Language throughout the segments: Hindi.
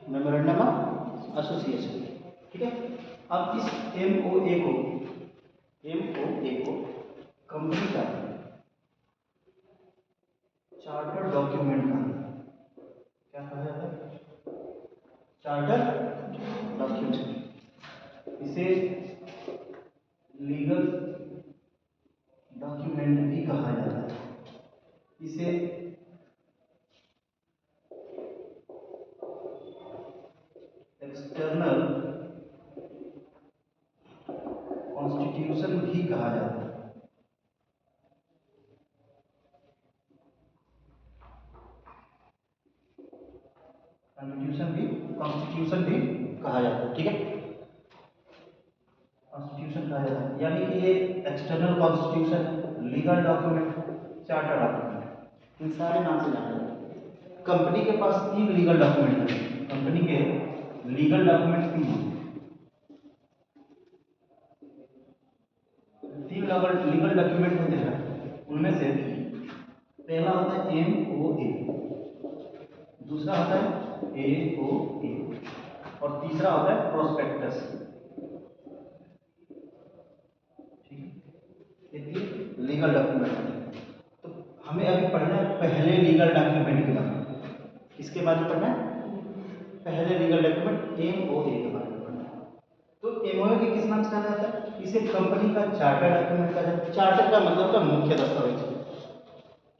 Memorandum of association. ठीक है, अब इस एमओए को कंपनी का चार्टर डॉक्यूमेंट का क्या कहा जाता है? Charter document. इसे लीगल डॉक्यूमेंट भी कहा जाता है। इसे एक्सटर्नल कॉन्स्टिट्यूशन भी कहा जाता है। कॉन्स्टिट्यूशन भी कहा जाता है। ठीक है, कॉन्स्टिट्यूशन कहा जाता है, यानी कि ये external constitution, legal document, charter document, इन सारे नाम से जाना जाता है। कंपनी के पास 3 लीगल डॉक्यूमेंट हैं। कंपनी के लीगल डॉक्यूमेंट 3 हैं। 3 लीगल डॉक्यूमेंट होते हैं, उनमें से पहला होता है एमओए, दूसरा होता है एओए और तीसरा होता है प्रोस्पेक्टस। ठीक है, ये 3 लीगल डॉक्यूमेंट हैं। तो हमें अभी पढ़ना है पहले लीगल डॉक्यूमेंट के बारे में। किसके बारे में पढ़ना है? पहले लीगल डॉक्यूमेंट एमओए के बारे में पढ़ना है। तो एमओए के किस नाम से जाना जाता है? इसे कंपनी का चार्टर डॉक्यूमेंट कहा जाता है। चार्टर का मतलब का मुख्य दस्तावेज।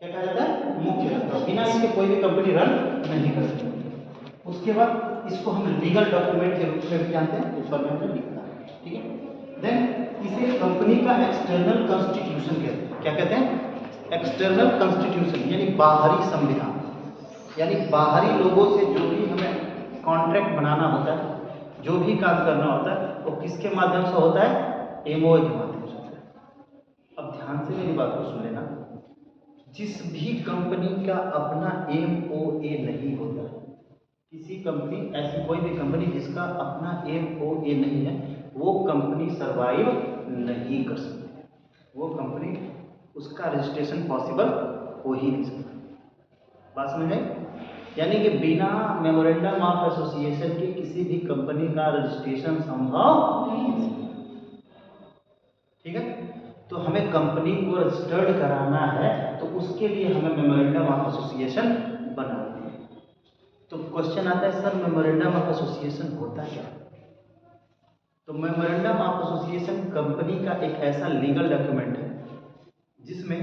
क्या कहा जाता है? मुख्य दस्तावेज। बिना इसके कोई भी कंपनी रन नहीं कर सकती। उसके बाद इसको हम लीगल डॉक्यूमेंट के रूप में भी जानते हैं, ऊपर में हमने लिखा है। ठीक है, देन इसे कंपनी का एक्सटर्नल कॉन्स्टिट्यूशन कहते हैं। क्या कहते हैं? एक्सटर्नल कॉन्स्टिट्यूशन, यानी बाहरी संविधान। यानी बाहरी लोगों से जो भी हमें कॉन्ट्रैक्ट बनाना होता है, जो भी काम करना होता है, वो किसके माध्यम से होता है? एमओए के माध्यम से होता है। अब ध्यान से मेरी बात को सुन लेना। जिस भी कंपनी का अपना एमओए नहीं होता, किसी कंपनी, ऐसी कोई भी कंपनी जिसका अपना एमओए नहीं है, वो कंपनी सरवाइव नहीं कर सकती। वो कंपनी, उसका रजिस्ट्रेशन पॉसिबल हो ही नहीं सकता। बात समझ में? यानी कि बिना मेमोरेंडम ऑफ एसोसिएशन के किसी भी कंपनी का रजिस्ट्रेशन संभव नहीं है। ठीक है, तो हमें कंपनी को रजिस्टर्ड कराना है, तो उसके लिए हमें मेमोरेंडम ऑफ एसोसिएशन बनाना है। तो क्वेश्चन आता है, सर मेमोरेंडम ऑफ एसोसिएशन होता क्या? तो मेमोरेंडम ऑफ एसोसिएशन कंपनी का एक ऐसा लीगल डॉक्यूमेंट है जिसमें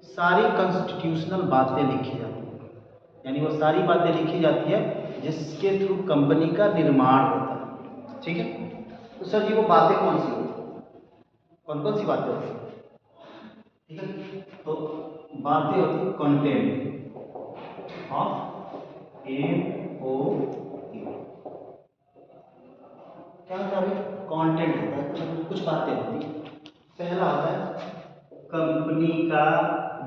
सारी कॉन्स्टिट्यूशनल बातें लिखी जाती है। यानी वो सारी बातें लिखी जाती है जिसके थ्रू कंपनी का निर्माण होता है। ठीक है, तो सर जी वो बातें कौन सी होती है? कौन कौन सी बातें होती है? ठीक है, तो बातें होती है कंटेंट ऑफ एमओए। क्या होता है? कंटेंट होता है, कुछ बातें होती है। पहला होता है कंपनी का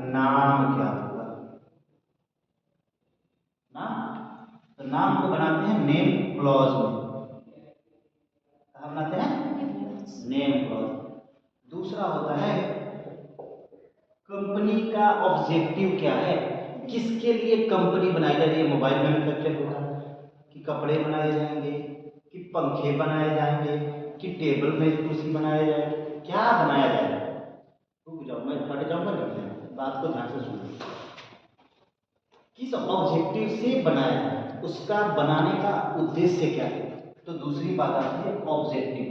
नाम क्या होगा? नाम, तो नाम को बनाते हैं नेम क्लॉज में। कहाँ बनाते हैं? Name clause. दूसरा होता है कंपनी का ऑब्जेक्टिव क्या है, किसके लिए कंपनी बनाई जा रही है। मोबाइल मैन्युफैक्चर होगा, कि कपड़े बनाए जाएंगे, कि पंखे बनाए जाएंगे, कि टेबल में कुर्सी बनाया जाएगा, क्या बनाया जाएगा? रुक जाओ, मैं हट जाऊंगा, नहीं, बात को ध्यान से सुनो। किस ऑब्जेक्टिव से बनाया है, उसका बनाने का उद्देश्य क्या है। तो दूसरी बात आती है ऑब्जेक्टिव।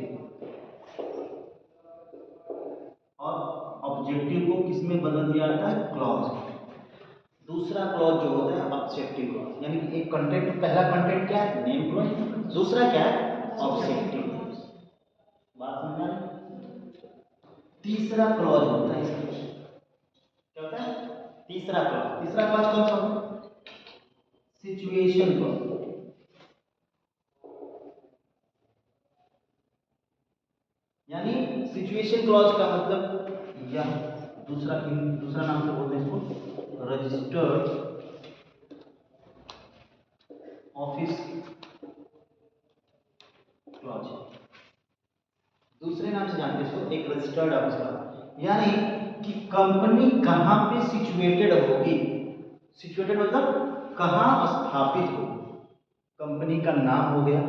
और ऑब्जेक्टिव को किस में बदल दिया जाता है? क्लॉज। दूसरा क्लॉज जो होता है ऑब्जेक्टिव क्लॉज, यानी कि एक कंटेंट, पहला कंटेंट क्या है? Name clause. दूसरा क्या है? Objective clause. बात समझ में? तीसरा क्लॉज होता है इसमें, क्या होता है? तीसरा क्लॉज। तीसरा क्लॉज कौन सा होता है? Situation clause. यानी सिचुएशन क्लॉज का मतलब, या दूसरा नाम से बोलते हैं इसको रजिस्टर्ड ऑफिस क्लॉज। दूसरे नाम से जानते हैं इसको एक रजिस्टर्ड ऑफिस क्लॉज। यानी कि कंपनी कहां पे सिचुएटेड होगी। सिचुएटेड मतलब कहां स्थापित होगी, कंपनी का नाम हो गया,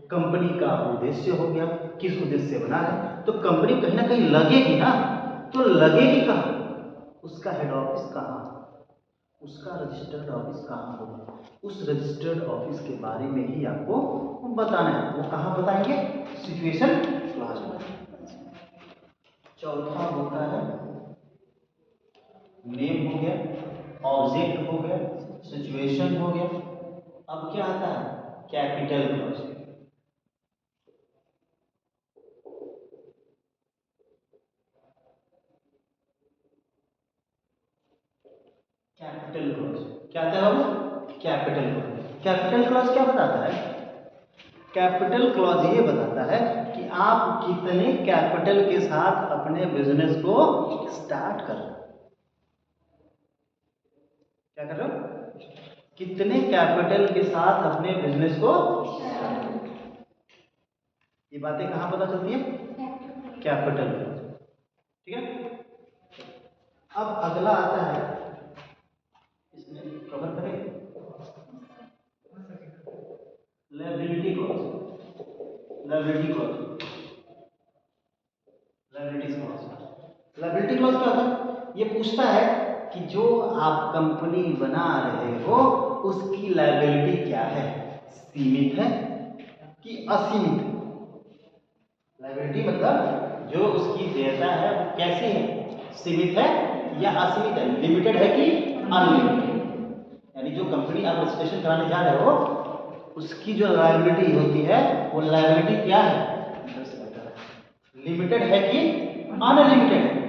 कंपनी का उद्देश्य हो गया, किस उद्देश्य से बना है, तो कंपनी कहीं ना कहीं लगेगी ना, तो लगेगी कहाँ, उसका हेड ऑफिस कहाँ, उसका रजिस्टर्ड ऑफिस कहाँ होगा, उस रजिस्टर्ड ऑफिस के बारे में ही आपको बताना है। वो कहाँ बताएंगे, सिचुएशन क्लॉज में। चौथा होता है नेम हो गया, ऑब्जेक्ट हो गया, सिचुएशन हो गया। अब क्या आता है, कैपिटल क्लॉज। कैपिटल क्लॉज क्या आता है बाबू, कैपिटल क्लॉज। कैपिटल क्लॉज क्या बताता है, कैपिटल क्लॉज ये बताता है कि आप कितने कैपिटल के साथ अपने बिजनेस को स्टार्ट कर रहे हो। क्या कर रहे हो, कितने कैपिटल के साथ अपने बिजनेस को, ये बातें कहाँ पता चलती है, कैपिटल। ठीक है, अब अगला आता है, इसमें कवर करें, liability clause. Liability clause, liability clause, liability clause क्या होता है, ये पूछता है कि जो आप कंपनी बना रहे हो उसकी लायबिलिटी क्या है, सीमित है कि असीमित है। लायबिलिटी मतलब जो उसकी देयता है वो कैसी है, सीमित है या असीमित है, लिमिटेड है कि अनलिमिटेड। यानी जो कंपनी आप रजिस्ट्रेशन कराने जा रहे हो उसकी जो लायबिलिटी होती है वो लायबिलिटी क्या है, लिमिटेड है कि अनलिमिटेड है।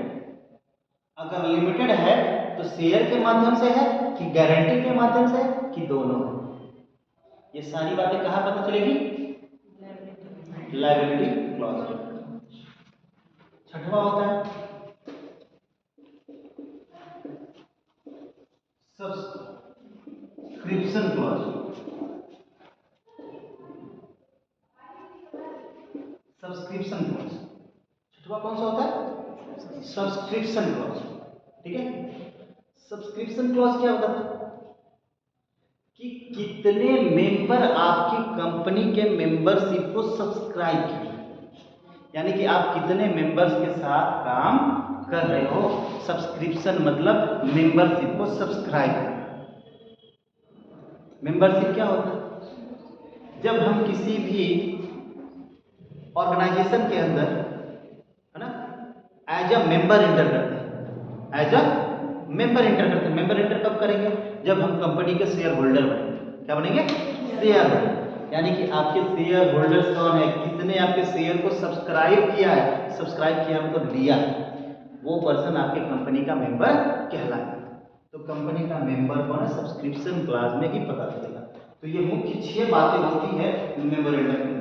अगर लिमिटेड है तो शेयर के माध्यम से है कि गारंटी के माध्यम से है कि दोनों है, ये सारी बातें कहाँ पता चलेगी, लायबिलिटी क्लॉज। छठवां होता है सब्सक्रिप्शन क्लॉज। सब्सक्रिप्शन क्लॉज छठवां कौन सा होता है, सब्सक्रिप्शन क्लॉज। ठीक है, सब्सक्रिप्शन क्लॉज क्या होता है कि कितने मेंबर आपकी कंपनी के मेंबरशिप को सब्सक्राइब किए, यानी कि आप कितने मेंबर्स के साथ काम कर रहे हो। सब्सक्रिप्शन मतलब मेंबरशिप को सब्सक्राइब करना। मेंबरशिप क्या होता है, जब हम किसी भी ऑर्गेनाइजेशन के अंदर है ना एज अ मेंबर एंटर करते हैं, एज अ मेंबर एंटर करते हैं। मेंबर एंटर कब करेंगे, जब हम कंपनी के शेयर होल्डर बनेंगे। क्या बनेंगे, शेयर होल्डर। यानी कि आपके शेयर होल्डर्स कौन है, किसने आपके शेयर को सब्सक्राइब किया है, सब्सक्राइब किया मतलब लिया, वो पर्सन आपके कंपनी का मेंबर कहलाएगा। तो कंपनी का मेंबर कौन है, सब्सक्रिप्शन क्लास में ही पता चलेगा। तो ये मुख्य 6 बातें होती है मेंबर एंटर।